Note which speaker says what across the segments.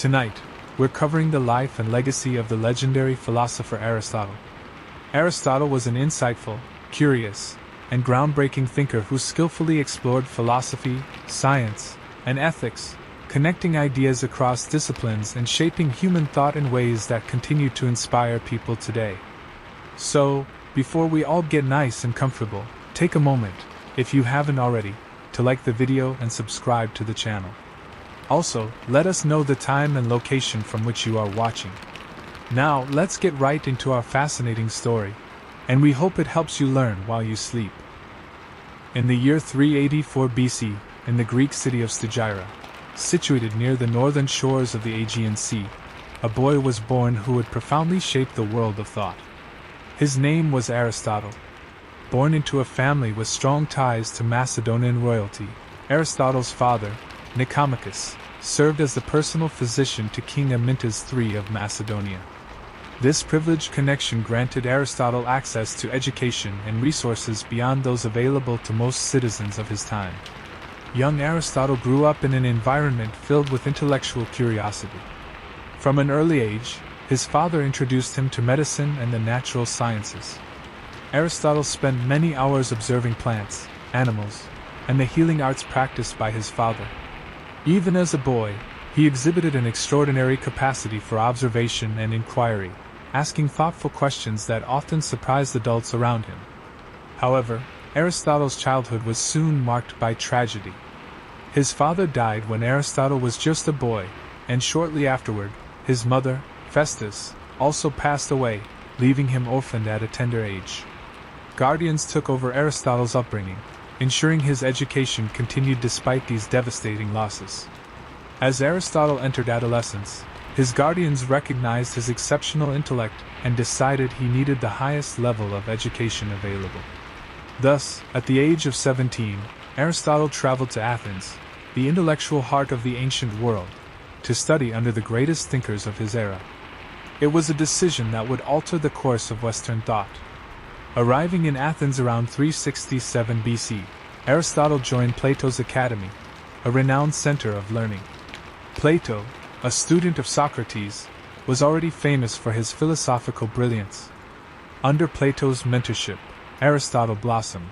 Speaker 1: Tonight, we're covering the life and legacy of the legendary philosopher Aristotle. Aristotle was an insightful, curious, and groundbreaking thinker who skillfully explored philosophy, science, and ethics, connecting ideas across disciplines and shaping human thought in ways that continue to inspire people today. So, before we all get nice and comfortable, take a moment, if you haven't already, to like the video and subscribe to the channel. Also, let us know the time and location from which you are watching. Now, let's get right into our fascinating story, and we hope it helps you learn while you sleep. In the year 384 BC, in the Greek city of Stagira, situated near the northern shores of the Aegean Sea, a boy was born who would profoundly shape the world of thought. His name was Aristotle. Born into a family with strong ties to Macedonian royalty, Aristotle's father, Nicomachus, served as the personal physician to King Amyntas III of Macedonia. This privileged connection granted Aristotle access to education and resources beyond those available to most citizens of his time. Young Aristotle grew up in an environment filled with intellectual curiosity. From an early age, his father introduced him to medicine and the natural sciences. Aristotle spent many hours observing plants, animals, and the healing arts practiced by his father. Even as a boy, he exhibited an extraordinary capacity for observation and inquiry, asking thoughtful questions that often surprised adults around him. However, Aristotle's childhood was soon marked by tragedy. His father died when Aristotle was just a boy, and shortly afterward, his mother, Festus, also passed away, leaving him orphaned at a tender age. Guardians took over Aristotle's upbringing, ensuring his education continued despite these devastating losses. As Aristotle entered adolescence, his guardians recognized his exceptional intellect and decided he needed the highest level of education available. Thus, at the age of 17, Aristotle traveled to Athens, the intellectual heart of the ancient world, to study under the greatest thinkers of his era. It was a decision that would alter the course of Western thought. Arriving in Athens around 367 BC, Aristotle joined Plato's academy, a renowned center of learning. Plato, a student of Socrates, was already famous for his philosophical brilliance. Under Plato's mentorship, Aristotle blossomed.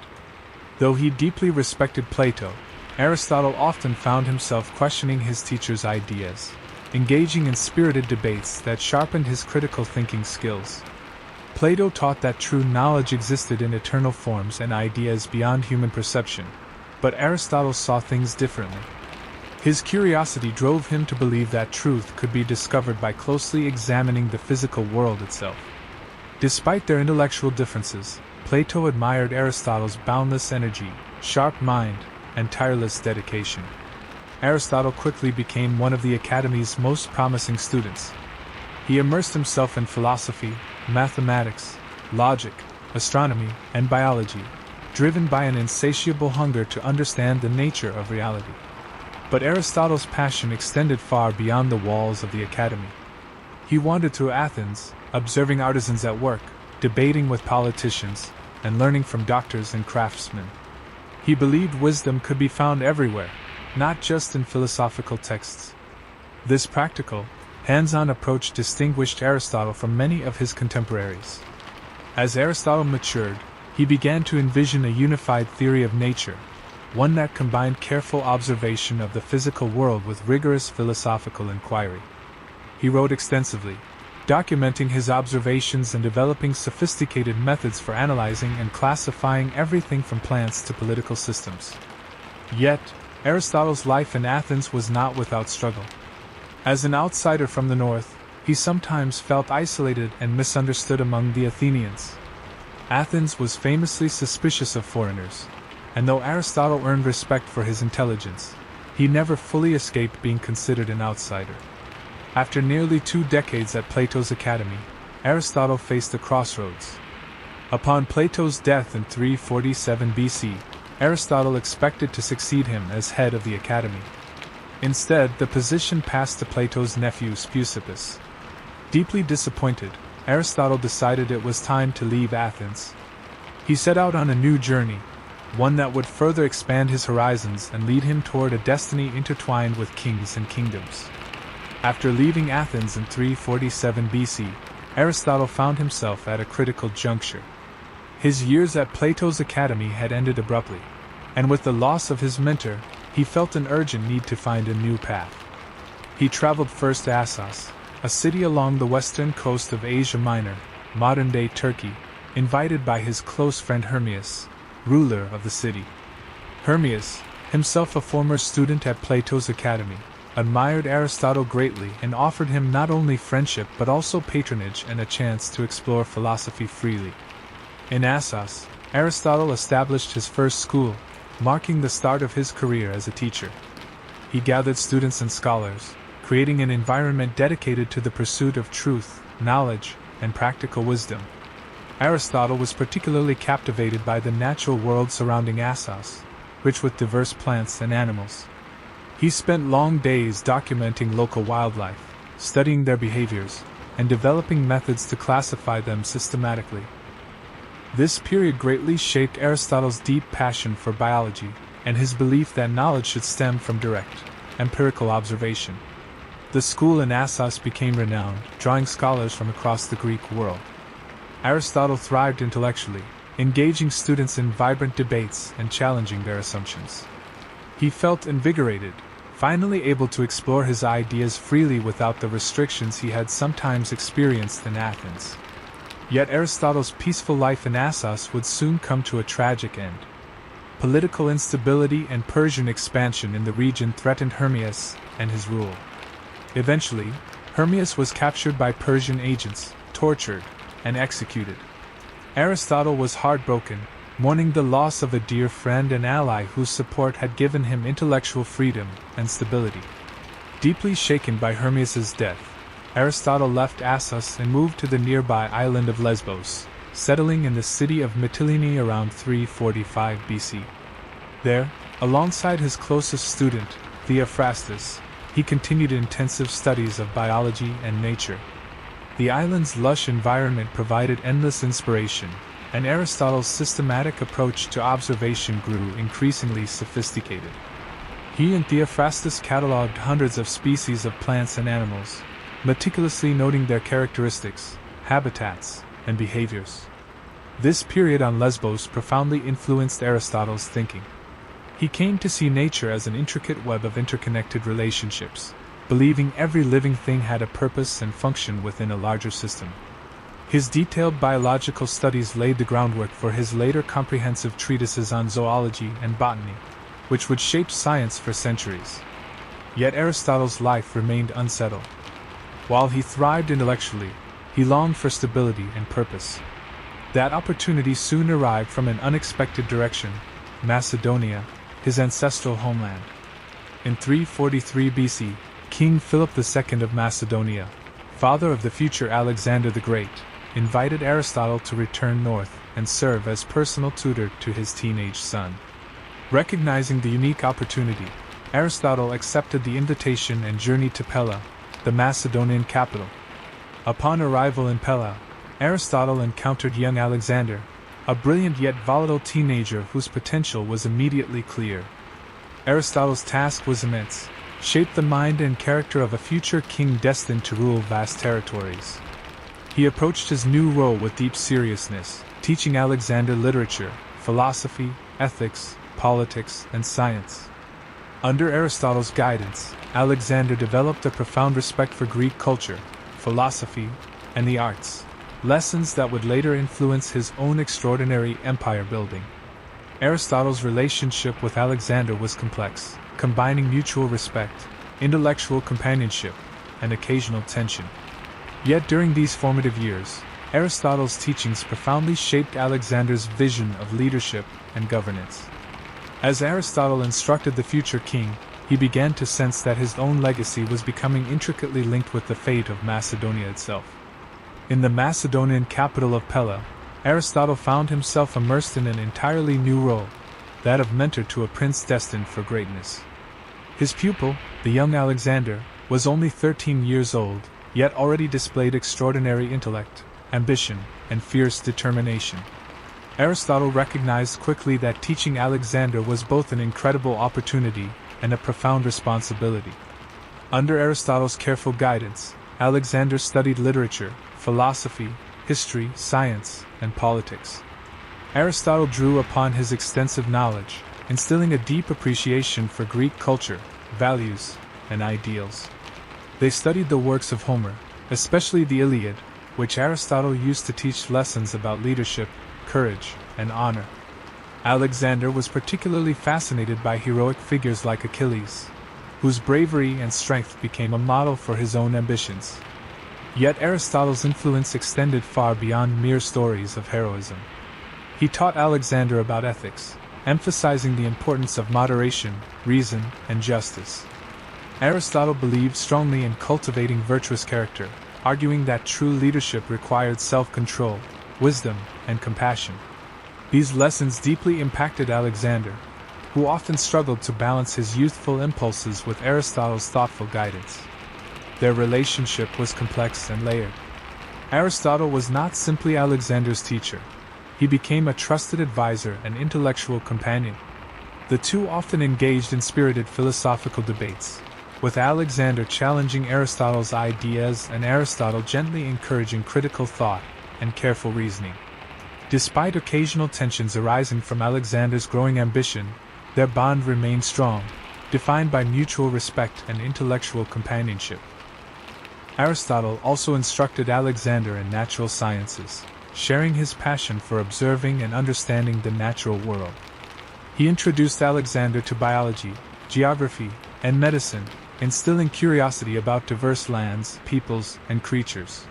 Speaker 1: Though he deeply respected Plato, Aristotle often found himself questioning his teacher's ideas, engaging in spirited debates that sharpened his critical thinking skills. Plato taught that true knowledge existed in eternal forms and ideas beyond human perception, but Aristotle saw things differently. His curiosity drove him to believe that truth could be discovered by closely examining the physical world itself. Despite their intellectual differences, Plato admired Aristotle's boundless energy, sharp mind, and tireless dedication. Aristotle quickly became one of the Academy's most promising students. He immersed himself in philosophy, mathematics, logic, astronomy, and biology, driven by an insatiable hunger to understand the nature of reality. But Aristotle's passion extended far beyond the walls of the Academy. He wandered through Athens, observing artisans at work, debating with politicians, and learning from doctors and craftsmen. He believed wisdom could be found everywhere, not just in philosophical texts. This practical, hands-on approach distinguished Aristotle from many of his contemporaries. As Aristotle matured, he began to envision a unified theory of nature, one that combined careful observation of the physical world with rigorous philosophical inquiry. He wrote extensively, documenting his observations and developing sophisticated methods for analyzing and classifying everything from plants to political systems. Yet, Aristotle's life in Athens was not without struggle. As an outsider from the north, he sometimes felt isolated and misunderstood among the Athenians. Athens was famously suspicious of foreigners, and though Aristotle earned respect for his intelligence, he never fully escaped being considered an outsider. After nearly 2 decades at Plato's academy, Aristotle faced a crossroads. Upon Plato's death in 347 BC, Aristotle expected to succeed him as head of the academy. Instead, the position passed to Plato's nephew Speusippus. Deeply disappointed, Aristotle decided it was time to leave Athens. He set out on a new journey, one that would further expand his horizons and lead him toward a destiny intertwined with kings and kingdoms. After leaving Athens in 347 BC, Aristotle found himself at a critical juncture. His years at Plato's academy had ended abruptly, and with the loss of his mentor, he felt an urgent need to find a new path. He traveled first to Assos, a city along the western coast of Asia Minor, modern-day Turkey, invited by his close friend Hermias, ruler of the city. Hermias, himself a former student at Plato's academy, admired Aristotle greatly and offered him not only friendship but also patronage and a chance to explore philosophy freely. In Assos, Aristotle established his first school, marking the start of his career as a teacher. He gathered students and scholars, creating an environment dedicated to the pursuit of truth, knowledge, and practical wisdom. Aristotle was particularly captivated by the natural world surrounding Assos, rich with diverse plants and animals. He spent long days documenting local wildlife, studying their behaviors, and developing methods to classify them systematically. This period greatly shaped Aristotle's deep passion for biology and his belief that knowledge should stem from direct, empirical observation. The school in Assos became renowned, drawing scholars from across the Greek world. Aristotle thrived intellectually, engaging students in vibrant debates and challenging their assumptions. He felt invigorated, finally able to explore his ideas freely without the restrictions he had sometimes experienced in Athens. Yet Aristotle's peaceful life in Assos would soon come to a tragic end. Political instability and Persian expansion in the region threatened Hermias and his rule. Eventually, Hermias was captured by Persian agents, tortured, and executed. Aristotle was heartbroken, mourning the loss of a dear friend and ally whose support had given him intellectual freedom and stability. Deeply shaken by Hermias's death, Aristotle left Assos and moved to the nearby island of Lesbos, settling in the city of Mytilene around 345 BC. There, alongside his closest student, Theophrastus, he continued intensive studies of biology and nature. The island's lush environment provided endless inspiration, and Aristotle's systematic approach to observation grew increasingly sophisticated. He and Theophrastus catalogued hundreds of species of plants and animals, meticulously noting their characteristics, habitats, and behaviors. This period on Lesbos profoundly influenced Aristotle's thinking. He came to see nature as an intricate web of interconnected relationships, believing every living thing had a purpose and function within a larger system. His detailed biological studies laid the groundwork for his later comprehensive treatises on zoology and botany, which would shape science for centuries. Yet Aristotle's life remained unsettled. While he thrived intellectually, he longed for stability and purpose. That opportunity soon arrived from an unexpected direction: Macedonia, his ancestral homeland. In 343 BC, King Philip II of Macedonia, father of the future Alexander the Great, invited Aristotle to return north and serve as personal tutor to his teenage son. Recognizing the unique opportunity, Aristotle accepted the invitation and journeyed to Pella, the Macedonian capital. Upon arrival in Pella, Aristotle encountered young Alexander, a brilliant yet volatile teenager whose potential was immediately clear. Aristotle's task was immense: shape the mind and character of a future king destined to rule vast territories. He approached his new role with deep seriousness, teaching Alexander literature, philosophy, ethics, politics, and science. Under Aristotle's guidance, Alexander developed a profound respect for Greek culture, philosophy, and the arts, lessons that would later influence his own extraordinary empire building. Aristotle's relationship with Alexander was complex, combining mutual respect, intellectual companionship, and occasional tension. Yet during these formative years, Aristotle's teachings profoundly shaped Alexander's vision of leadership and governance. As Aristotle instructed the future king, he began to sense that his own legacy was becoming intricately linked with the fate of Macedonia itself. In the Macedonian capital of Pella, Aristotle found himself immersed in an entirely new role, that of mentor to a prince destined for greatness. His pupil, the young Alexander, was only 13 years old, yet already displayed extraordinary intellect, ambition, and fierce determination. Aristotle recognized quickly that teaching Alexander was both an incredible opportunity and a profound responsibility. Under Aristotle's careful guidance, Alexander studied literature, philosophy, history, science, and politics. Aristotle drew upon his extensive knowledge, instilling a deep appreciation for Greek culture, values, and ideals. They studied the works of Homer, especially the Iliad, which Aristotle used to teach lessons about leadership, courage, and honor. Alexander was particularly fascinated by heroic figures like Achilles, whose bravery and strength became a model for his own ambitions. Yet Aristotle's influence extended far beyond mere stories of heroism. He taught Alexander about ethics, emphasizing the importance of moderation, reason, and justice. Aristotle believed strongly in cultivating virtuous character, arguing that true leadership required self-control, wisdom, and compassion. These lessons deeply impacted Alexander, who often struggled to balance his youthful impulses with Aristotle's thoughtful guidance. Their relationship was complex and layered. Aristotle was not simply Alexander's teacher. He became a trusted advisor and intellectual companion. The two often engaged in spirited philosophical debates, with Alexander challenging Aristotle's ideas and Aristotle gently encouraging critical thought and careful reasoning. Despite occasional tensions arising from Alexander's growing ambition, their bond remained strong, defined by mutual respect and intellectual companionship. Aristotle also instructed Alexander in natural sciences, sharing his passion for observing and understanding the natural world. He introduced Alexander to biology, geography, and medicine, instilling curiosity about diverse lands, peoples, and creatures.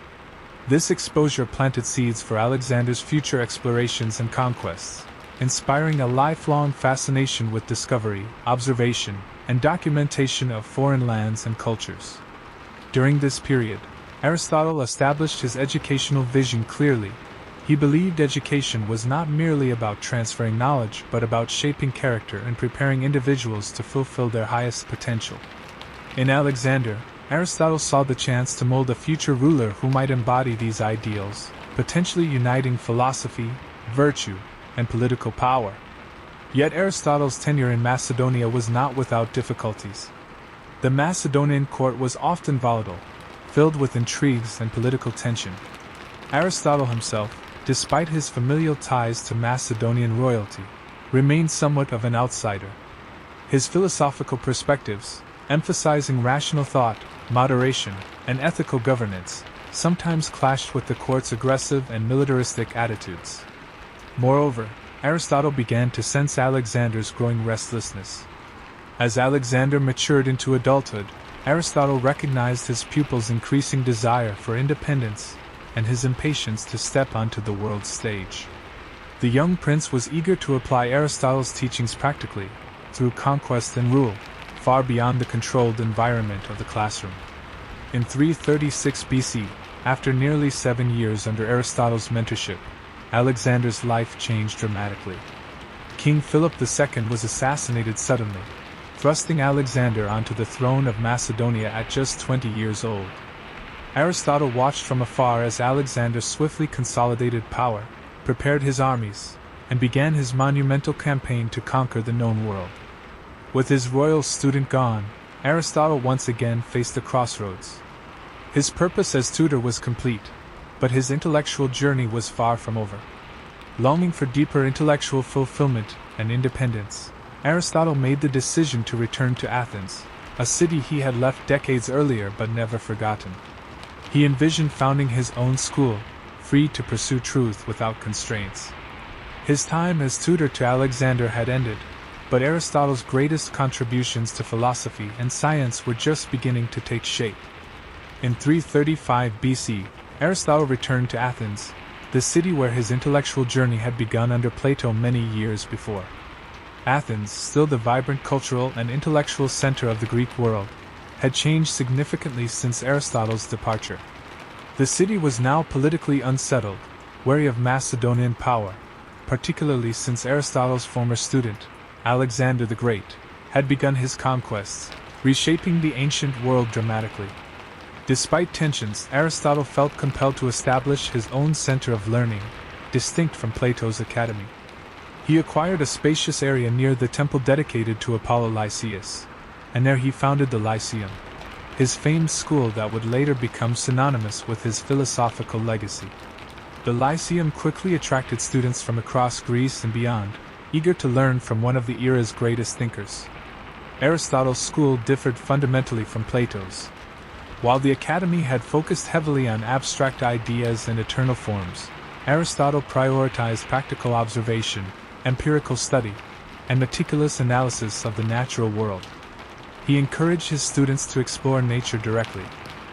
Speaker 1: This exposure planted seeds for Alexander's future explorations and conquests, inspiring a lifelong fascination with discovery, observation, and documentation of foreign lands and cultures. During this period, Aristotle established his educational vision clearly. He believed education was not merely about transferring knowledge but about shaping character and preparing individuals to fulfill their highest potential. In Alexander, Aristotle saw the chance to mold a future ruler who might embody these ideals, potentially uniting philosophy, virtue, and political power. Yet Aristotle's tenure in Macedonia was not without difficulties. The Macedonian court was often volatile, filled with intrigues and political tension. Aristotle himself, despite his familial ties to Macedonian royalty, remained somewhat of an outsider. His philosophical perspectives, emphasizing rational thought, moderation, and ethical governance, sometimes clashed with the court's aggressive and militaristic attitudes. Moreover, Aristotle began to sense Alexander's growing restlessness. As Alexander matured into adulthood, Aristotle recognized his pupil's increasing desire for independence and his impatience to step onto the world's stage. The young prince was eager to apply Aristotle's teachings practically, through conquest and rule, far beyond the controlled environment of the classroom. In 336 BC, after nearly 7 years under Aristotle's mentorship, Alexander's life changed dramatically. King Philip II was assassinated suddenly, thrusting Alexander onto the throne of Macedonia at just 20 years old. Aristotle watched from afar as Alexander swiftly consolidated power, prepared his armies, and began his monumental campaign to conquer the known world. With his royal student gone, Aristotle once again faced a crossroads. His purpose as tutor was complete, but his intellectual journey was far from over. Longing for deeper intellectual fulfillment and independence, Aristotle made the decision to return to Athens, a city he had left decades earlier but never forgotten. He envisioned founding his own school, free to pursue truth without constraints. His time as tutor to Alexander had ended, but Aristotle's greatest contributions to philosophy and science were just beginning to take shape. In 335 BC, Aristotle returned to Athens, the city where his intellectual journey had begun under Plato many years before. Athens, still the vibrant cultural and intellectual center of the Greek world, had changed significantly since Aristotle's departure. The city was now politically unsettled, wary of Macedonian power, particularly since Aristotle's former student, Alexander the Great, had begun his conquests, reshaping the ancient world dramatically. Despite tensions, Aristotle felt compelled to establish his own center of learning, distinct from Plato's academy. He acquired a spacious area near the temple dedicated to Apollo Lycaeus, and there he founded the Lyceum. his famed school that would later become synonymous with his philosophical legacy. The Lyceum quickly attracted students from across Greece and beyond, eager to learn from one of the era's greatest thinkers. Aristotle's school differed fundamentally from Plato's. While the academy had focused heavily on abstract ideas and eternal forms, Aristotle prioritized practical observation, empirical study, and meticulous analysis of the natural world. He encouraged his students to explore nature directly,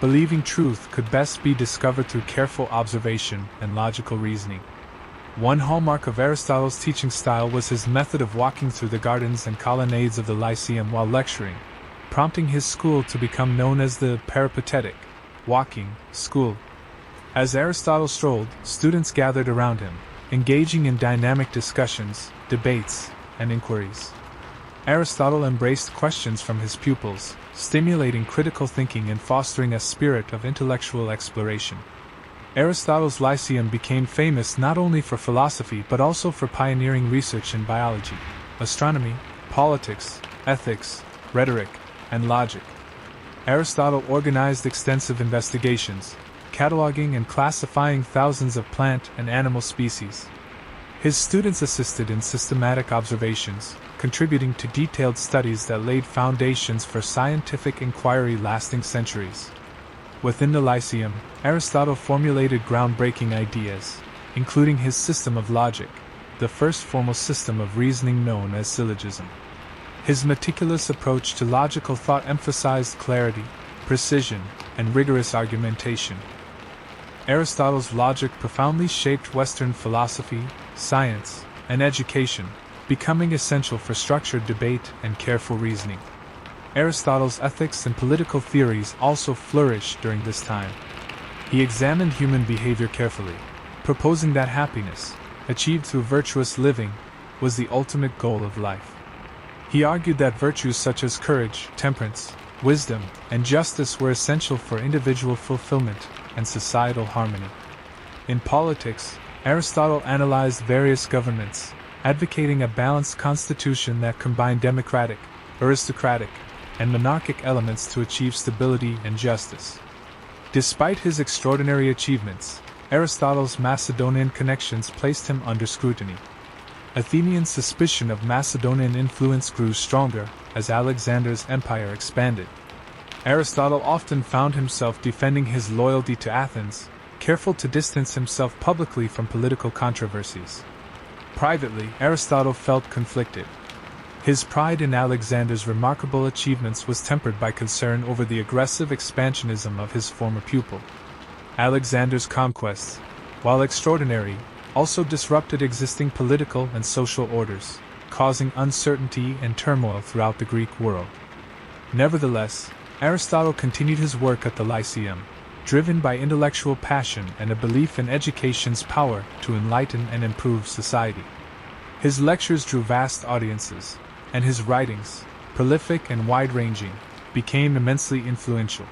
Speaker 1: believing truth could best be discovered through careful observation and logical reasoning. One hallmark of Aristotle's teaching style was his method of walking through the gardens and colonnades of the Lyceum while lecturing, prompting his school to become known as the peripatetic, walking, school. As Aristotle strolled, students gathered around him, engaging in dynamic discussions, debates, and inquiries. Aristotle embraced questions from his pupils, stimulating critical thinking and fostering a spirit of intellectual exploration. Aristotle's Lyceum became famous not only for philosophy but also for pioneering research in biology, astronomy, politics, ethics, rhetoric, and logic. Aristotle organized extensive investigations, cataloging and classifying thousands of plant and animal species. His students assisted in systematic observations, contributing to detailed studies that laid foundations for scientific inquiry lasting centuries. Within the Lyceum, Aristotle formulated groundbreaking ideas, including his system of logic, the first formal system of reasoning known as syllogism. His meticulous approach to logical thought emphasized clarity, precision, and rigorous argumentation. Aristotle's logic profoundly shaped Western philosophy, science, and education, becoming essential for structured debate and careful reasoning. Aristotle's ethics and political theories also flourished during this time. He examined human behavior carefully, proposing that happiness, achieved through virtuous living, was the ultimate goal of life. He argued that virtues such as courage, temperance, wisdom, and justice were essential for individual fulfillment and societal harmony. In politics, Aristotle analyzed various governments, advocating a balanced constitution that combined democratic, aristocratic, and monarchic elements to achieve stability and justice. Despite his extraordinary achievements, Aristotle's Macedonian connections placed him under scrutiny. Athenian suspicion of Macedonian influence grew stronger as Alexander's empire expanded. Aristotle often found himself defending his loyalty to Athens, careful to distance himself publicly from political controversies. Privately, Aristotle felt conflicted. His pride in Alexander's remarkable achievements was tempered by concern over the aggressive expansionism of his former pupil. Alexander's conquests, while extraordinary, also disrupted existing political and social orders, causing uncertainty and turmoil throughout the Greek world. Nevertheless, Aristotle continued his work at the Lyceum, driven by intellectual passion and a belief in education's power to enlighten and improve society. His lectures drew vast audiences, and his writings, prolific and wide-ranging, became immensely influential.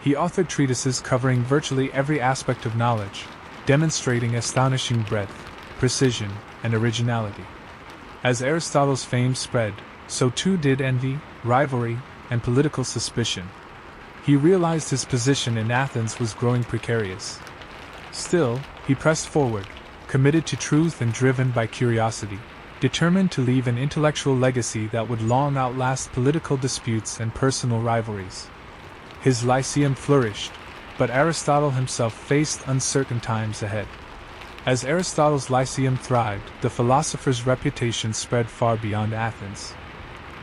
Speaker 1: He authored treatises covering virtually every aspect of knowledge, demonstrating astonishing breadth, precision, and originality. As Aristotle's fame spread, so too did envy, rivalry, and political suspicion. He realized his position in Athens was growing precarious. Still, he pressed forward, committed to truth and driven by curiosity, determined to leave an intellectual legacy that would long outlast political disputes and personal rivalries. His Lyceum flourished, but Aristotle himself faced uncertain times ahead. As Aristotle's Lyceum thrived, the philosopher's reputation spread far beyond Athens.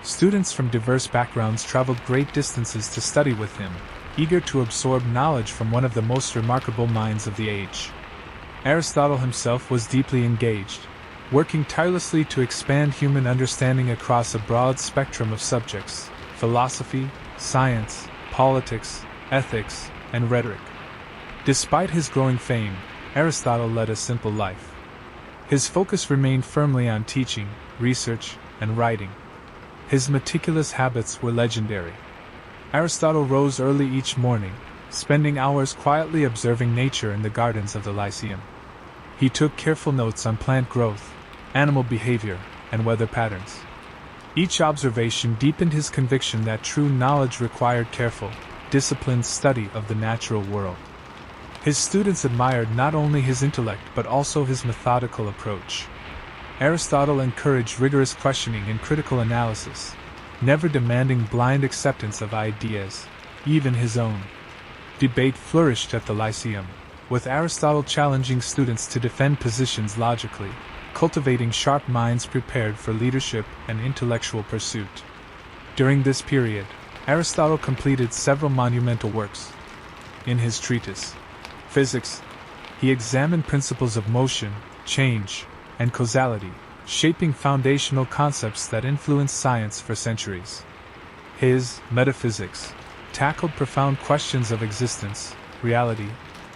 Speaker 1: Students from diverse backgrounds traveled great distances to study with him, eager to absorb knowledge from one of the most remarkable minds of the age. Aristotle himself was deeply engaged, working tirelessly to expand human understanding across a broad spectrum of subjects: philosophy, science, politics, ethics, and rhetoric. Despite his growing fame, Aristotle led a simple life. His focus remained firmly on teaching, research, and writing. His meticulous habits were legendary. Aristotle rose early each morning, spending hours quietly observing nature in the gardens of the Lyceum. He took careful notes on plant growth, animal behavior, and weather patterns. Each observation deepened his conviction that true knowledge required careful, disciplined study of the natural world. His students admired not only his intellect but also his methodical approach. Aristotle encouraged rigorous questioning and critical analysis, never demanding blind acceptance of ideas, even his own. Debate flourished at the Lyceum, with Aristotle challenging students to defend positions logically, cultivating sharp minds prepared for leadership and intellectual pursuit. During this period, Aristotle completed several monumental works. In his treatise, Physics, he examined principles of motion, change, and causality, shaping foundational concepts that influenced science for centuries. His Metaphysics tackled profound questions of existence, reality,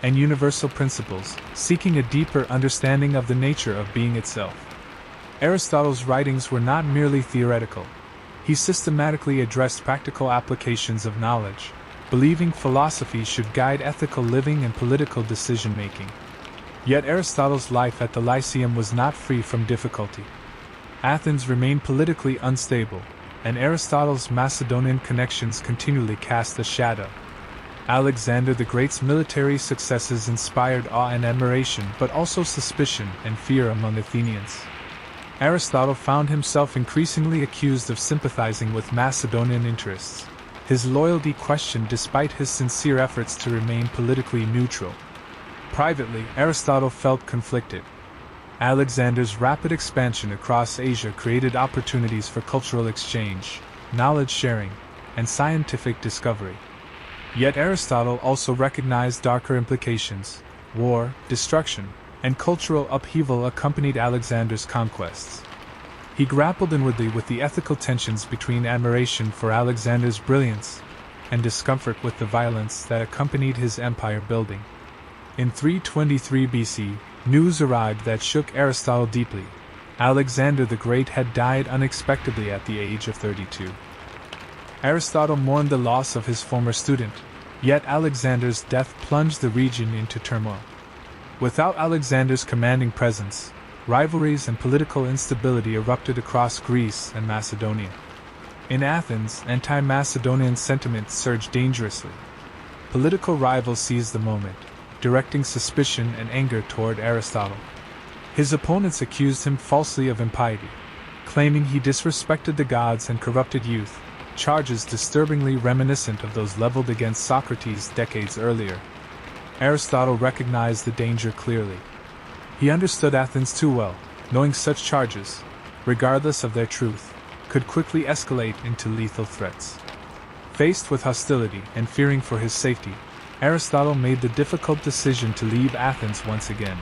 Speaker 1: and universal principles, seeking a deeper understanding of the nature of being itself. Aristotle's writings were not merely theoretical. He systematically addressed practical applications of knowledge, believing philosophy should guide ethical living and political decision-making. Yet Aristotle's life at the Lyceum was not free from difficulty. Athens remained politically unstable, and Aristotle's Macedonian connections continually cast a shadow. Alexander the Great's military successes inspired awe and admiration, but also suspicion and fear among Athenians. Aristotle found himself increasingly accused of sympathizing with Macedonian interests, his loyalty questioned despite his sincere efforts to remain politically neutral. Privately, Aristotle felt conflicted. Alexander's rapid expansion across Asia created opportunities for cultural exchange, knowledge sharing, and scientific discovery. Yet Aristotle also recognized darker implications: war, destruction, and cultural upheaval accompanied Alexander's conquests. He grappled inwardly with the ethical tensions between admiration for Alexander's brilliance and discomfort with the violence that accompanied his empire building. In 323 BC, news arrived that shook Aristotle deeply. Alexander the Great had died unexpectedly at the age of 32. Aristotle mourned the loss of his former student, yet Alexander's death plunged the region into turmoil. Without Alexander's commanding presence, rivalries and political instability erupted across Greece and Macedonia. In Athens, anti-Macedonian sentiment surged dangerously. Political rivals seized the moment, directing suspicion and anger toward Aristotle. His opponents accused him falsely of impiety, claiming he disrespected the gods and corrupted youth, charges disturbingly reminiscent of those leveled against Socrates decades earlier. Aristotle recognized the danger clearly. He understood Athens too well, knowing such charges, regardless of their truth, could quickly escalate into lethal threats. Faced with hostility and fearing for his safety, Aristotle made the difficult decision to leave Athens once again.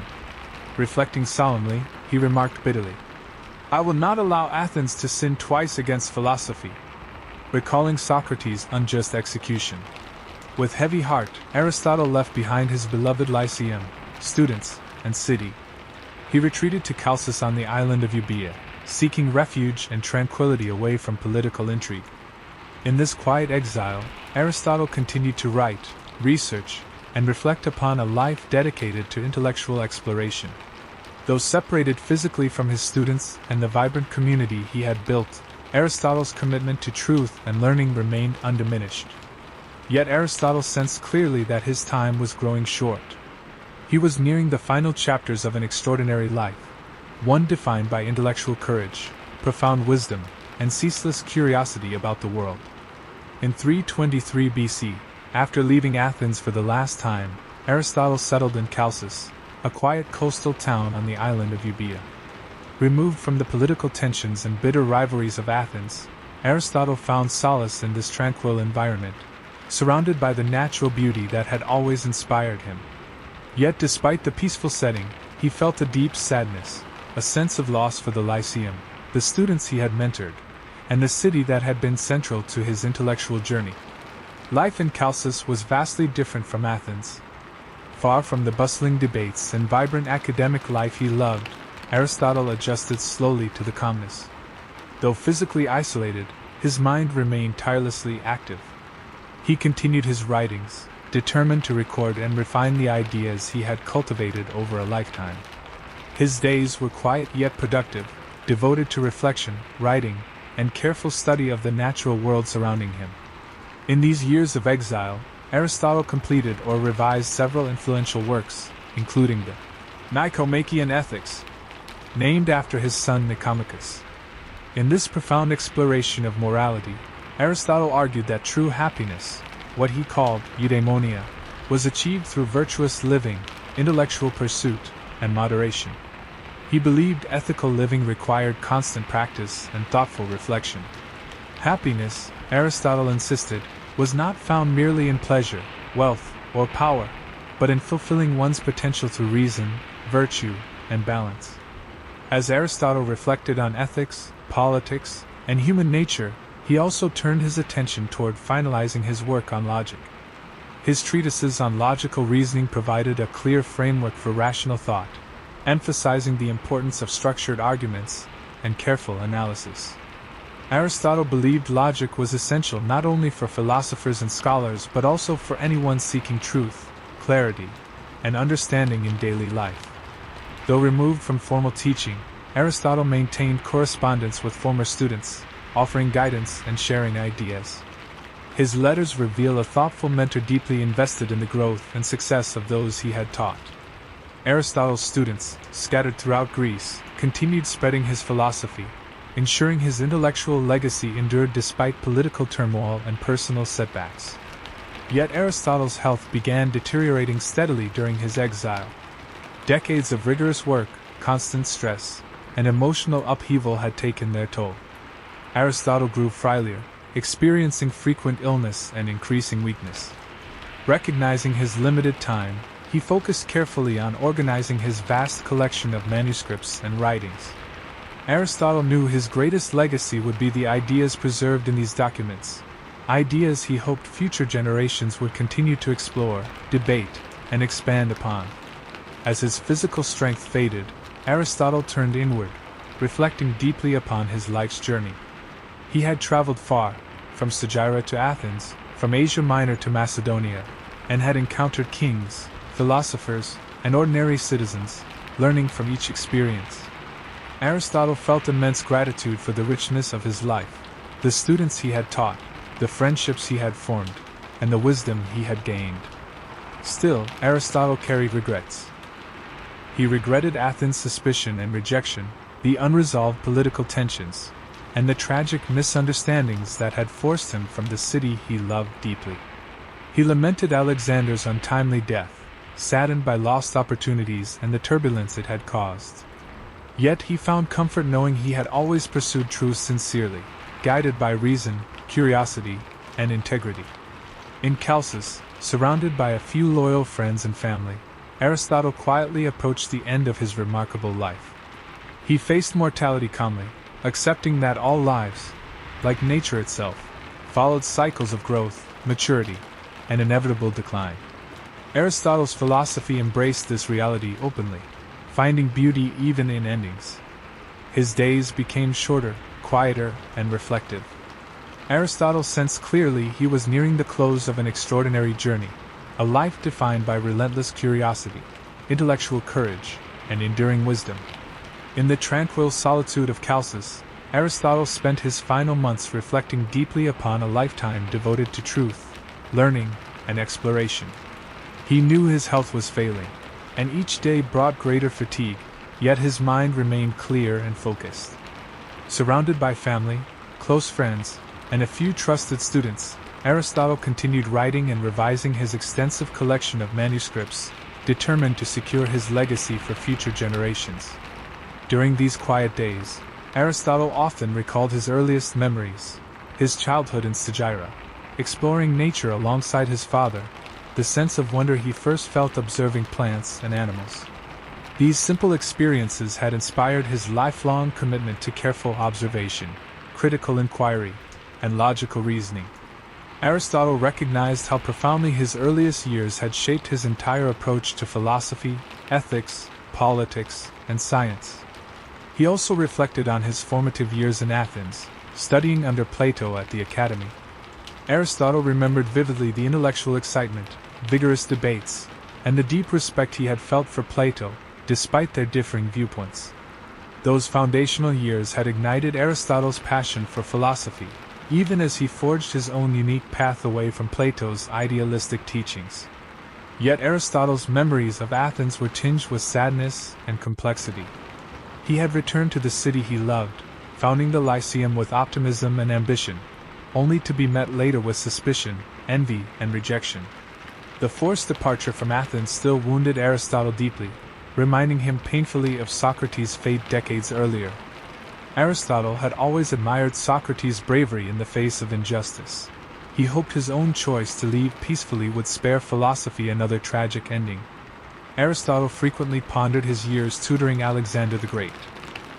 Speaker 1: Reflecting solemnly, he remarked bitterly, "I will not allow Athens to sin twice against philosophy," recalling Socrates' unjust execution. With heavy heart, Aristotle left behind his beloved Lyceum, students, and city. He retreated to Chalcis on the island of Euboea, seeking refuge and tranquility away from political intrigue. In this quiet exile, Aristotle continued to write, research, and reflect upon a life dedicated to intellectual exploration. Though separated physically from his students and the vibrant community he had built, Aristotle's commitment to truth and learning remained undiminished. Yet Aristotle sensed clearly that his time was growing short. He was nearing the final chapters of an extraordinary life, one defined by intellectual courage, profound wisdom, and ceaseless curiosity about the world. In 323 BC, after leaving Athens for the last time, Aristotle settled in Chalcis, a quiet coastal town on the island of Euboea. Removed from the political tensions and bitter rivalries of Athens, Aristotle found solace in this tranquil environment, surrounded by the natural beauty that had always inspired him. Yet despite the peaceful setting, he felt a deep sadness, a sense of loss for the Lyceum, the students he had mentored, and the city that had been central to his intellectual journey. Life in Chalcis was vastly different from Athens. Far from the bustling debates and vibrant academic life he loved, Aristotle adjusted slowly to the calmness. Though physically isolated, his mind remained tirelessly active. He continued his writings, determined to record and refine the ideas he had cultivated over a lifetime. His days were quiet yet productive, devoted to reflection, writing, and careful study of the natural world surrounding him. In these years of exile, Aristotle completed or revised several influential works, including the Nicomachean Ethics, named after his son Nicomachus. In this profound exploration of morality, Aristotle argued that true happiness, what he called eudaimonia, was achieved through virtuous living, intellectual pursuit, and moderation. He believed ethical living required constant practice and thoughtful reflection. Happiness, Aristotle insisted, was not found merely in pleasure, wealth, or power, but in fulfilling one's potential through reason, virtue, and balance. As Aristotle reflected on ethics, politics, and human nature, he also turned his attention toward finalizing his work on logic. His treatises on logical reasoning provided a clear framework for rational thought, emphasizing the importance of structured arguments and careful analysis. Aristotle believed logic was essential not only for philosophers and scholars but also for anyone seeking truth, clarity, and understanding in daily life. Though removed from formal teaching, Aristotle maintained correspondence with former students, offering guidance and sharing ideas. His letters reveal a thoughtful mentor deeply invested in the growth and success of those he had taught. Aristotle's students, scattered throughout Greece, continued spreading his philosophy, ensuring his intellectual legacy endured despite political turmoil and personal setbacks. Yet Aristotle's health began deteriorating steadily during his exile. Decades of rigorous work, constant stress, and emotional upheaval had taken their toll. Aristotle grew frailer, experiencing frequent illness and increasing weakness. Recognizing his limited time, he focused carefully on organizing his vast collection of manuscripts and writings. Aristotle knew his greatest legacy would be the ideas preserved in these documents, ideas he hoped future generations would continue to explore, debate, and expand upon. As his physical strength faded, Aristotle turned inward, reflecting deeply upon his life's journey. He had traveled far, from Stagira to Athens, from Asia Minor to Macedonia, and had encountered kings, philosophers, and ordinary citizens, learning from each experience. Aristotle felt immense gratitude for the richness of his life, the students he had taught, the friendships he had formed, and the wisdom he had gained. Still, Aristotle carried regrets. He regretted Athens' suspicion and rejection, the unresolved political tensions, and the tragic misunderstandings that had forced him from the city he loved deeply. He lamented Alexander's untimely death, saddened by lost opportunities and the turbulence it had caused. Yet he found comfort knowing he had always pursued truth sincerely, guided by reason, curiosity, and integrity. In Chalcis, surrounded by a few loyal friends and family, Aristotle quietly approached the end of his remarkable life. He faced mortality calmly, accepting that all lives, like nature itself, followed cycles of growth, maturity, and inevitable decline. Aristotle's philosophy embraced this reality openly, finding beauty even in endings. His days became shorter, quieter, and reflective. Aristotle sensed clearly he was nearing the close of an extraordinary journey, a life defined by relentless curiosity, intellectual courage, and enduring wisdom. In the tranquil solitude of Chalcis, Aristotle spent his final months reflecting deeply upon a lifetime devoted to truth, learning, and exploration. He knew his health was failing, and each day brought greater fatigue, yet his mind remained clear and focused. Surrounded by family, close friends, and a few trusted students, Aristotle continued writing and revising his extensive collection of manuscripts, determined to secure his legacy for future generations. During these quiet days, Aristotle often recalled his earliest memories, his childhood in Stagira, exploring nature alongside his father, the sense of wonder he first felt observing plants and animals. These simple experiences had inspired his lifelong commitment to careful observation, critical inquiry, and logical reasoning. Aristotle recognized how profoundly his earliest years had shaped his entire approach to philosophy, ethics, politics, and science. He also reflected on his formative years in Athens, studying under Plato at the Academy. Aristotle remembered vividly the intellectual excitement, vigorous debates, and the deep respect he had felt for Plato, despite their differing viewpoints. Those foundational years had ignited Aristotle's passion for philosophy, even as he forged his own unique path away from Plato's idealistic teachings. Yet Aristotle's memories of Athens were tinged with sadness and complexity. He had returned to the city he loved, founding the Lyceum with optimism and ambition, only to be met later with suspicion, envy, and rejection. The forced departure from Athens still wounded Aristotle deeply, reminding him painfully of Socrates' fate decades earlier. Aristotle had always admired Socrates' bravery in the face of injustice. He hoped his own choice to leave peacefully would spare philosophy another tragic ending. Aristotle frequently pondered his years tutoring Alexander the Great,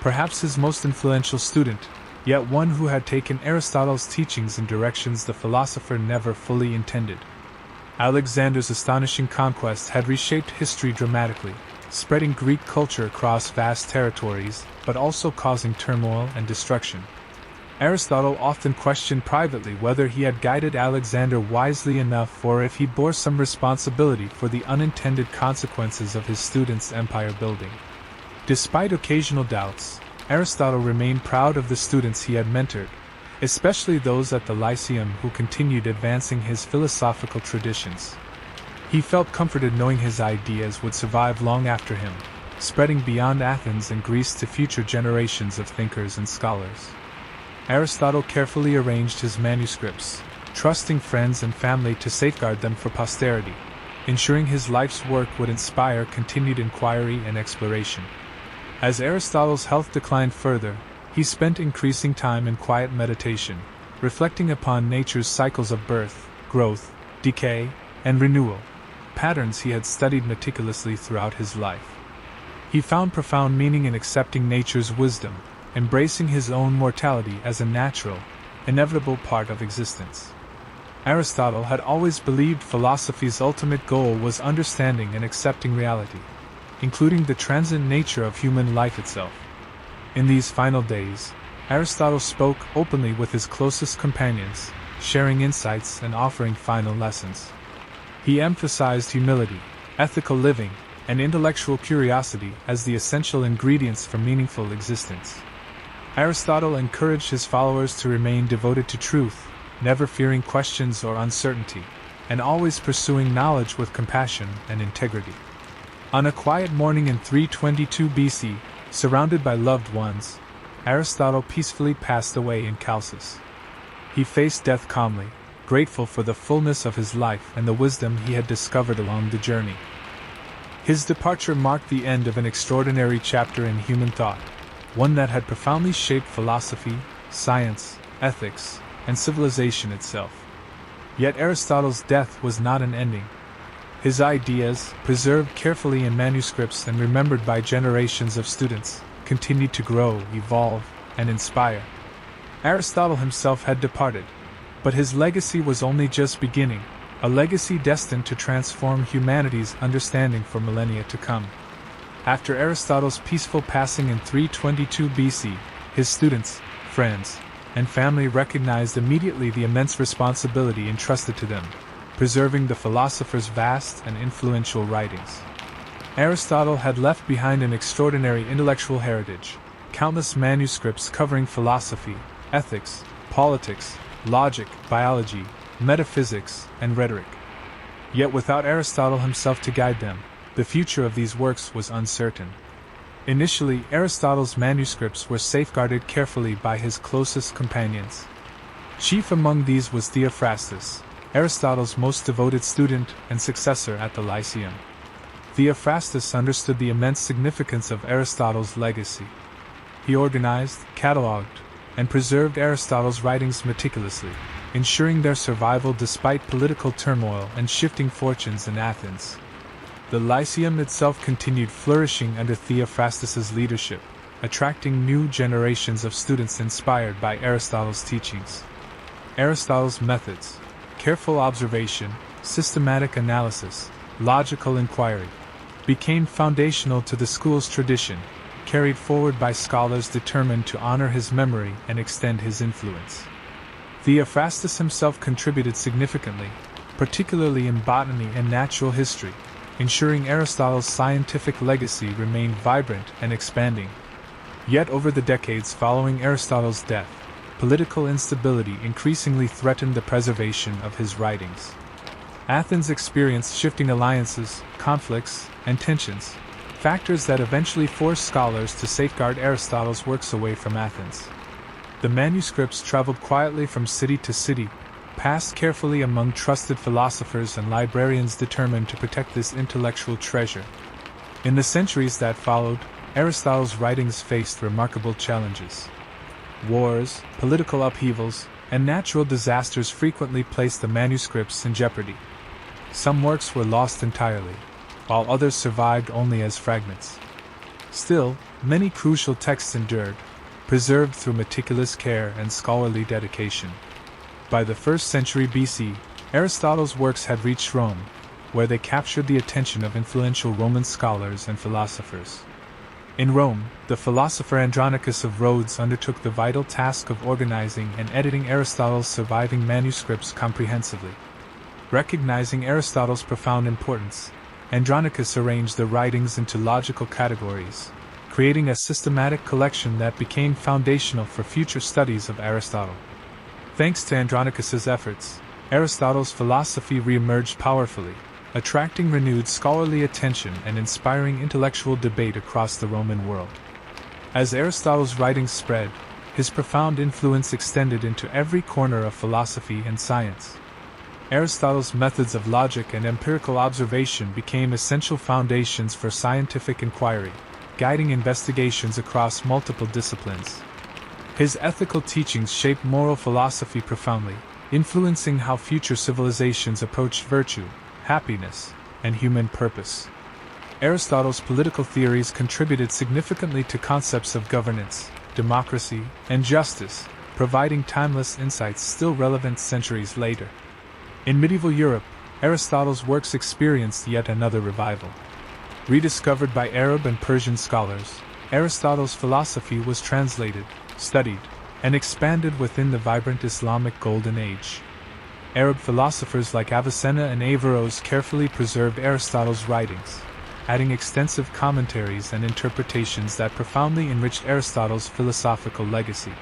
Speaker 1: perhaps his most influential student, yet one who had taken Aristotle's teachings in directions the philosopher never fully intended. Alexander's astonishing conquests had reshaped history dramatically, spreading Greek culture across vast territories, but also causing turmoil and destruction. Aristotle often questioned privately whether he had guided Alexander wisely enough or if he bore some responsibility for the unintended consequences of his students' empire building. Despite occasional doubts, Aristotle remained proud of the students he had mentored, especially those at the Lyceum who continued advancing his philosophical traditions. He felt comforted knowing his ideas would survive long after him, spreading beyond Athens and Greece to future generations of thinkers and scholars. Aristotle carefully arranged his manuscripts, trusting friends and family to safeguard them for posterity, ensuring his life's work would inspire continued inquiry and exploration. As Aristotle's health declined further, he spent increasing time in quiet meditation, reflecting upon nature's cycles of birth, growth, decay, and renewal, patterns he had studied meticulously throughout his life. He found profound meaning in accepting nature's wisdom, embracing his own mortality as a natural, inevitable part of existence. Aristotle had always believed philosophy's ultimate goal was understanding and accepting reality, including the transient nature of human life itself. In these final days, Aristotle spoke openly with his closest companions, sharing insights and offering final lessons. He emphasized humility, ethical living, and intellectual curiosity as the essential ingredients for meaningful existence. Aristotle encouraged his followers to remain devoted to truth, never fearing questions or uncertainty, and always pursuing knowledge with compassion and integrity. On a quiet morning in 322 BC, surrounded by loved ones, Aristotle peacefully passed away in Chalcis. He faced death calmly, grateful for the fullness of his life and the wisdom he had discovered along the journey. His departure marked the end of an extraordinary chapter in human thought, one that had profoundly shaped philosophy, science, ethics, and civilization itself. Yet Aristotle's death was not an ending. His ideas, preserved carefully in manuscripts and remembered by generations of students, continued to grow, evolve, and inspire. Aristotle himself had departed, but his legacy was only just beginning, a legacy destined to transform humanity's understanding for millennia to come. After Aristotle's peaceful passing in 322 BC, his students, friends, and family recognized immediately the immense responsibility entrusted to them, preserving the philosopher's vast and influential writings. Aristotle had left behind an extraordinary intellectual heritage, countless manuscripts covering philosophy, ethics, politics, logic, biology, metaphysics, and rhetoric. Yet without Aristotle himself to guide them, the future of these works was uncertain. Initially, Aristotle's manuscripts were safeguarded carefully by his closest companions. Chief among these was Theophrastus, Aristotle's most devoted student and successor at the Lyceum. Theophrastus understood the immense significance of Aristotle's legacy. He organized, catalogued, and preserved Aristotle's writings meticulously, ensuring their survival despite political turmoil and shifting fortunes in Athens. The Lyceum itself continued flourishing under Theophrastus's leadership, attracting new generations of students inspired by Aristotle's teachings. Aristotle's methods, careful observation, systematic analysis, logical inquiry, became foundational to the school's tradition, carried forward by scholars determined to honor his memory and extend his influence. Theophrastus himself contributed significantly, particularly in botany and natural history, ensuring Aristotle's scientific legacy remained vibrant and expanding. Yet over the decades following Aristotle's death, political instability increasingly threatened the preservation of his writings. Athens experienced shifting alliances, conflicts, and tensions, factors that eventually forced scholars to safeguard Aristotle's works away from Athens. The manuscripts traveled quietly from city to city, passed carefully among trusted philosophers and librarians determined to protect this intellectual treasure. In the centuries that followed, Aristotle's writings faced remarkable challenges. Wars, political upheavals, and natural disasters frequently placed the manuscripts in jeopardy. Some works were lost entirely, while others survived only as fragments. Still, many crucial texts endured, preserved through meticulous care and scholarly dedication. By the 1st century BC, Aristotle's works had reached Rome, where they captured the attention of influential Roman scholars and philosophers. In Rome, the philosopher Andronicus of Rhodes undertook the vital task of organizing and editing Aristotle's surviving manuscripts comprehensively. Recognizing Aristotle's profound importance, Andronicus arranged the writings into logical categories, creating a systematic collection that became foundational for future studies of Aristotle. Thanks to Andronicus's efforts, Aristotle's philosophy re-emerged powerfully, attracting renewed scholarly attention and inspiring intellectual debate across the Roman world. As Aristotle's writings spread, his profound influence extended into every corner of philosophy and science. Aristotle's methods of logic and empirical observation became essential foundations for scientific inquiry, guiding investigations across multiple disciplines. His ethical teachings shaped moral philosophy profoundly, influencing how future civilizations approached virtue, happiness, and human purpose. Aristotle's political theories contributed significantly to concepts of governance, democracy, and justice, providing timeless insights still relevant centuries later. In medieval Europe, Aristotle's works experienced yet another revival. Rediscovered by Arab and Persian scholars, Aristotle's philosophy was translated, studied, and expanded within the vibrant Islamic Golden Age. Arab philosophers like Avicenna and Averroes carefully preserved Aristotle's writings, adding extensive commentaries and interpretations that profoundly enriched Aristotle's philosophical legacy.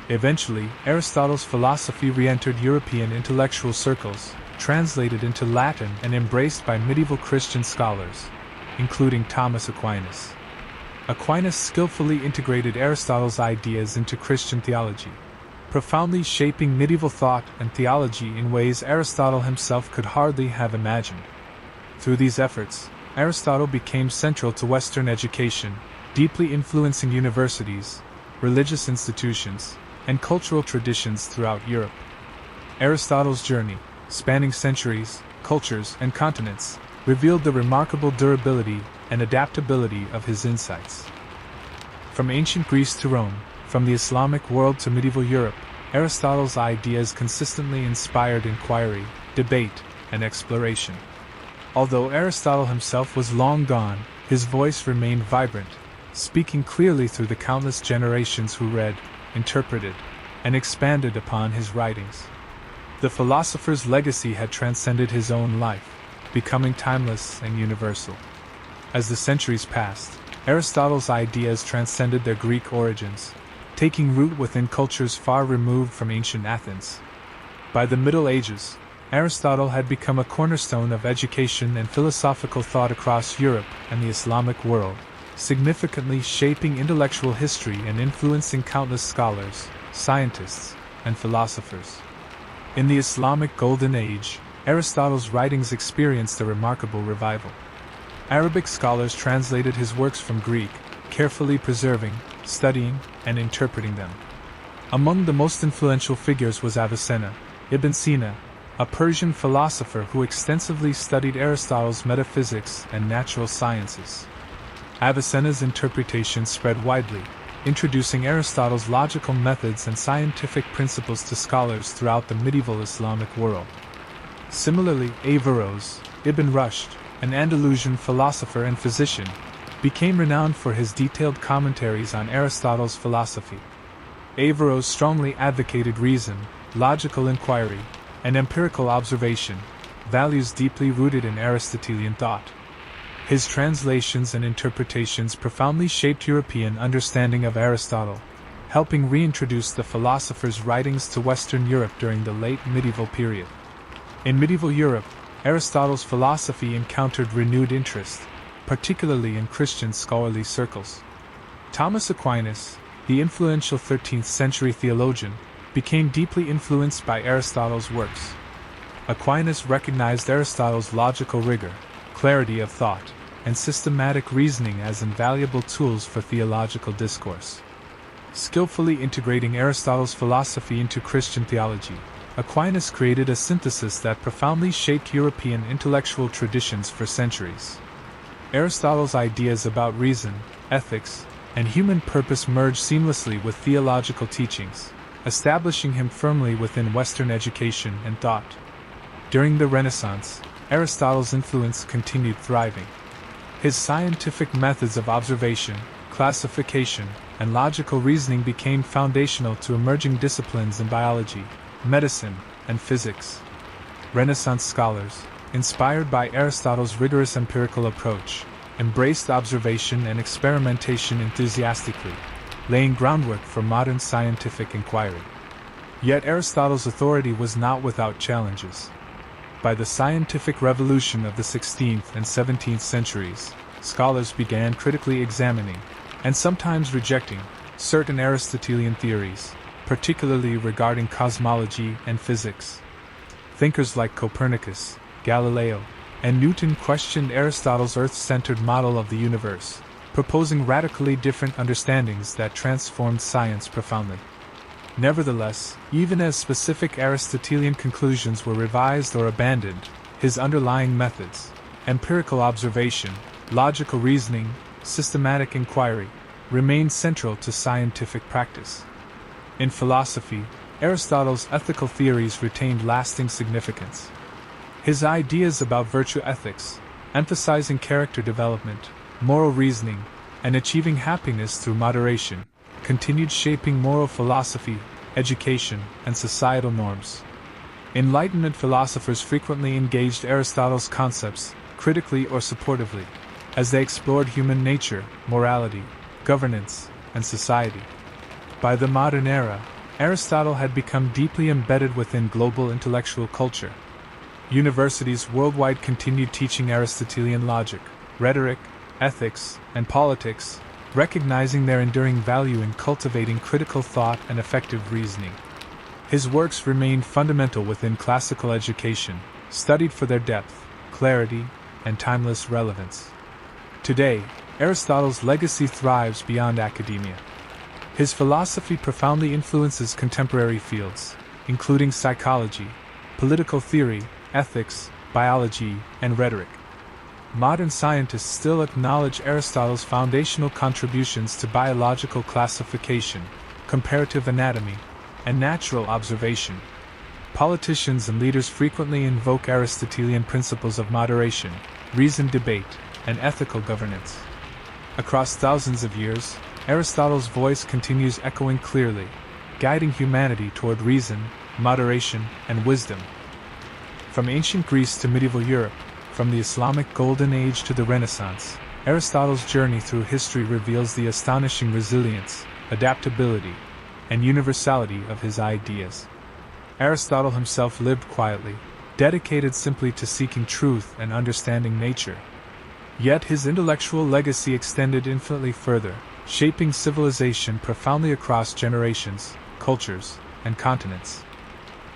Speaker 1: Eventually, Aristotle's philosophy re-entered European intellectual circles, translated into Latin and embraced by medieval Christian scholars, including Thomas Aquinas. Aquinas skillfully integrated Aristotle's ideas into Christian theology, profoundly shaping medieval thought and theology in ways Aristotle himself could hardly have imagined. Through these efforts, Aristotle became central to Western education, deeply influencing universities, religious institutions, and cultural traditions throughout Europe. Aristotle's journey, spanning centuries, cultures, and continents, revealed the remarkable durability and adaptability of his insights. From ancient Greece to Rome, from the Islamic world to medieval Europe, Aristotle's ideas consistently inspired inquiry, debate, and exploration. Although Aristotle himself was long gone, his voice remained vibrant, speaking clearly through the countless generations who read, interpreted, and expanded upon his writings. The philosopher's legacy had transcended his own life, becoming timeless and universal. As the centuries passed, Aristotle's ideas transcended their Greek origins, taking root within cultures far removed from ancient Athens. By the Middle Ages, Aristotle had become a cornerstone of education and philosophical thought across Europe and the Islamic world, significantly shaping intellectual history and influencing countless scholars, scientists, and philosophers. In the Islamic Golden Age, Aristotle's writings experienced a remarkable revival. Arabic scholars translated his works from Greek, carefully preserving, studying, and interpreting them. Among the most influential figures was Avicenna, Ibn Sina, a Persian philosopher who extensively studied Aristotle's metaphysics and natural sciences. Avicenna's interpretation spread widely, introducing Aristotle's logical methods and scientific principles to scholars throughout the medieval Islamic world. Similarly, Averroes, Ibn Rushd, an Andalusian philosopher and physician, became renowned for his detailed commentaries on Aristotle's philosophy. Averroes strongly advocated reason, logical inquiry, and empirical observation, values deeply rooted in Aristotelian thought. His translations and interpretations profoundly shaped European understanding of Aristotle, helping reintroduce the philosopher's writings to Western Europe during the late medieval period. In medieval Europe, Aristotle's philosophy encountered renewed interest, particularly in Christian scholarly circles. Thomas Aquinas, the influential 13th-century theologian, became deeply influenced by Aristotle's works. Aquinas recognized Aristotle's logical rigor, clarity of thought, and systematic reasoning as invaluable tools for theological discourse. Skillfully integrating Aristotle's philosophy into Christian theology, Aquinas created a synthesis that profoundly shaped European intellectual traditions for centuries. Aristotle's ideas about reason, ethics, and human purpose merged seamlessly with theological teachings, establishing him firmly within Western education and thought. During the Renaissance, Aristotle's influence continued thriving. His scientific methods of observation, classification, and logical reasoning became foundational to emerging disciplines in biology, medicine, and physics. Renaissance scholars, inspired by Aristotle's rigorous empirical approach, embraced observation and experimentation enthusiastically, laying groundwork for modern scientific inquiry. Yet Aristotle's authority was not without challenges. By the scientific revolution of the 16th and 17th centuries, scholars began critically examining, and sometimes rejecting, certain Aristotelian theories, particularly regarding cosmology and physics. Thinkers like Copernicus, Galileo, and Newton questioned Aristotle's Earth-centered model of the universe, proposing radically different understandings that transformed science profoundly. Nevertheless, even as specific Aristotelian conclusions were revised or abandoned, his underlying methods, empirical observation, logical reasoning, systematic inquiry, remained central to scientific practice. In philosophy, Aristotle's ethical theories retained lasting significance. His ideas about virtue ethics, emphasizing character development, moral reasoning, and achieving happiness through moderation, continued shaping moral philosophy, education, and societal norms. Enlightenment philosophers frequently engaged Aristotle's concepts, critically or supportively, as they explored human nature, morality, governance, and society. By the modern era, Aristotle had become deeply embedded within global intellectual culture. Universities worldwide continued teaching Aristotelian logic, rhetoric, ethics, and politics, recognizing their enduring value in cultivating critical thought and effective reasoning. His works remained fundamental within classical education, studied for their depth, clarity, and timeless relevance. Today, Aristotle's legacy thrives beyond academia. His philosophy profoundly influences contemporary fields, including psychology, political theory, ethics, biology, and rhetoric. Modern scientists still acknowledge Aristotle's foundational contributions to biological classification, comparative anatomy, and natural observation. Politicians and leaders frequently invoke Aristotelian principles of moderation, reasoned debate, and ethical governance. Across thousands of years, Aristotle's voice continues echoing clearly, guiding humanity toward reason, moderation, and wisdom. From ancient Greece to medieval Europe, from the Islamic Golden Age to the Renaissance, Aristotle's journey through history reveals the astonishing resilience, adaptability, and universality of his ideas. Aristotle himself lived quietly, dedicated simply to seeking truth and understanding nature. Yet his intellectual legacy extended infinitely further, shaping civilization profoundly across generations, cultures, and continents.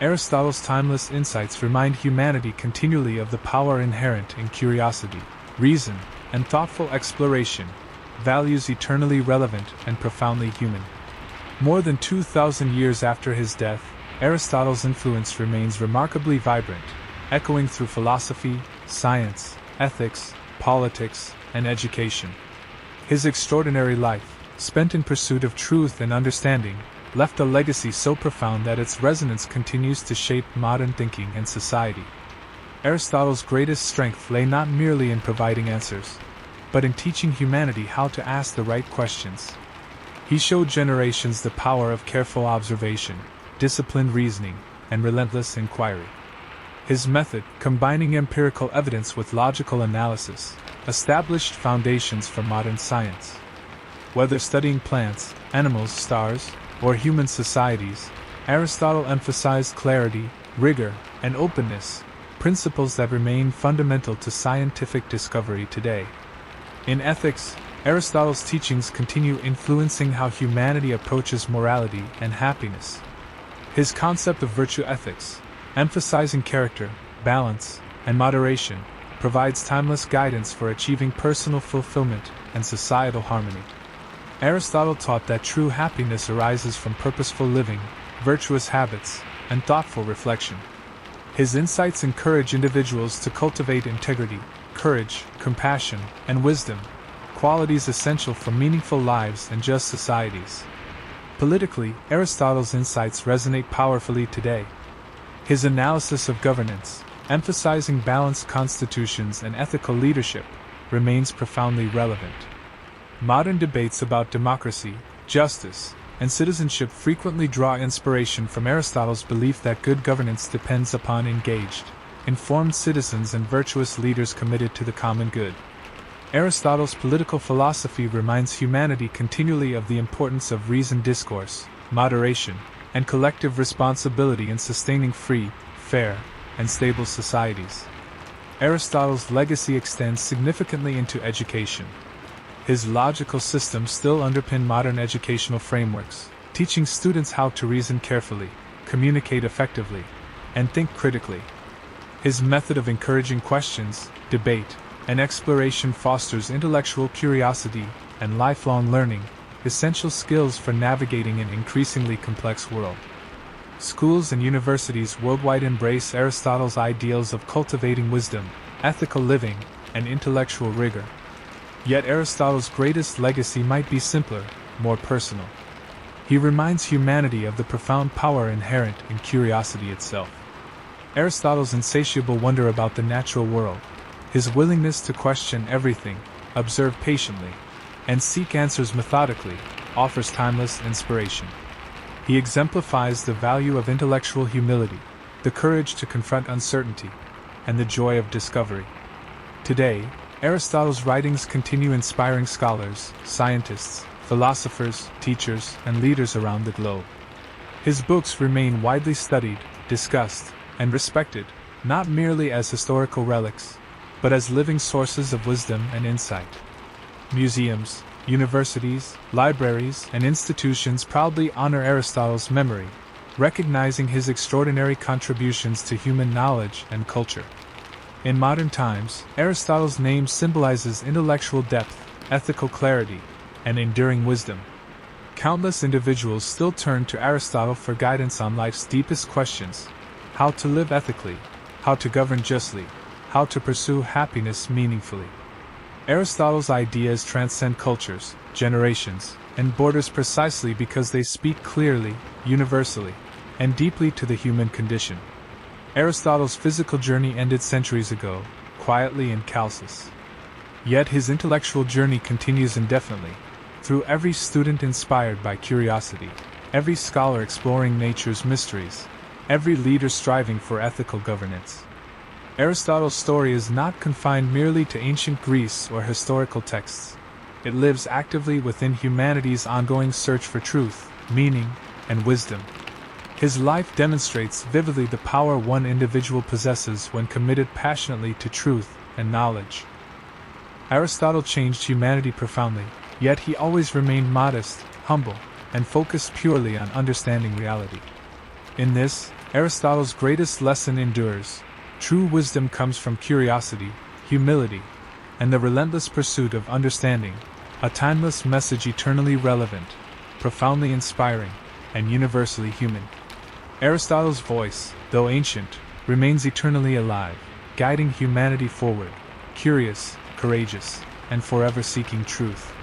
Speaker 1: Aristotle's timeless insights remind humanity continually of the power inherent in curiosity, reason, and thoughtful exploration, values eternally relevant and profoundly human. More than 2,000 years after his death, Aristotle's influence remains remarkably vibrant, echoing through philosophy, science, ethics, politics, and education. His extraordinary life, spent in pursuit of truth and understanding, left a legacy so profound that its resonance continues to shape modern thinking and society. Aristotle's greatest strength lay not merely in providing answers, but in teaching humanity how to ask the right questions. He showed generations the power of careful observation, disciplined reasoning, and relentless inquiry. His method, combining empirical evidence with logical analysis, established foundations for modern science. Whether studying plants, animals, stars, or human societies, Aristotle emphasized clarity, rigor, and openness, principles that remain fundamental to scientific discovery today. In ethics, Aristotle's teachings continue influencing how humanity approaches morality and happiness. His concept of virtue ethics, emphasizing character, balance, and moderation, provides timeless guidance for achieving personal fulfillment and societal harmony. Aristotle taught that true happiness arises from purposeful living, virtuous habits, and thoughtful reflection. His insights encourage individuals to cultivate integrity, courage, compassion, and wisdom, qualities essential for meaningful lives and just societies. Politically, Aristotle's insights resonate powerfully today. His analysis of governance, emphasizing balanced constitutions and ethical leadership, remains profoundly relevant. Modern debates about democracy, justice, and citizenship frequently draw inspiration from Aristotle's belief that good governance depends upon engaged, informed citizens and virtuous leaders committed to the common good. Aristotle's political philosophy reminds humanity continually of the importance of reasoned discourse, moderation, and collective responsibility in sustaining free, fair, and stable societies. Aristotle's legacy extends significantly into education. His logical systems still underpin modern educational frameworks, teaching students how to reason carefully, communicate effectively, and think critically. His method of encouraging questions, debate, and exploration fosters intellectual curiosity and lifelong learning, essential skills for navigating an increasingly complex world. Schools and universities worldwide embrace Aristotle's ideals of cultivating wisdom, ethical living, and intellectual rigor. Yet Aristotle's greatest legacy might be simpler, more personal. He reminds humanity of the profound power inherent in curiosity itself. Aristotle's insatiable wonder about the natural world, his willingness to question everything, observe patiently, and seek answers methodically, offers timeless inspiration. He exemplifies the value of intellectual humility, the courage to confront uncertainty, and the joy of discovery. Today, Aristotle's writings continue inspiring scholars, scientists, philosophers, teachers, and leaders around the globe. His books remain widely studied, discussed, and respected, not merely as historical relics, but as living sources of wisdom and insight. Museums, universities, libraries, and institutions proudly honor Aristotle's memory, recognizing his extraordinary contributions to human knowledge and culture. In modern times, Aristotle's name symbolizes intellectual depth, ethical clarity, and enduring wisdom. Countless individuals still turn to Aristotle for guidance on life's deepest questions: how to live ethically, how to govern justly, how to pursue happiness meaningfully. Aristotle's ideas transcend cultures, generations, and borders precisely because they speak clearly, universally, and deeply to the human condition. Aristotle's physical journey ended centuries ago, quietly in Chalcis. Yet his intellectual journey continues indefinitely, through every student inspired by curiosity, every scholar exploring nature's mysteries, every leader striving for ethical governance. Aristotle's story is not confined merely to ancient Greece or historical texts. It lives actively within humanity's ongoing search for truth, meaning, and wisdom. His life demonstrates vividly the power one individual possesses when committed passionately to truth and knowledge. Aristotle changed humanity profoundly, yet he always remained modest, humble, and focused purely on understanding reality. In this, Aristotle's greatest lesson endures. True wisdom comes from curiosity, humility, and the relentless pursuit of understanding, a timeless message eternally relevant, profoundly inspiring, and universally human. Aristotle's voice, though ancient, remains eternally alive, guiding humanity forward, curious, courageous, and forever seeking truth.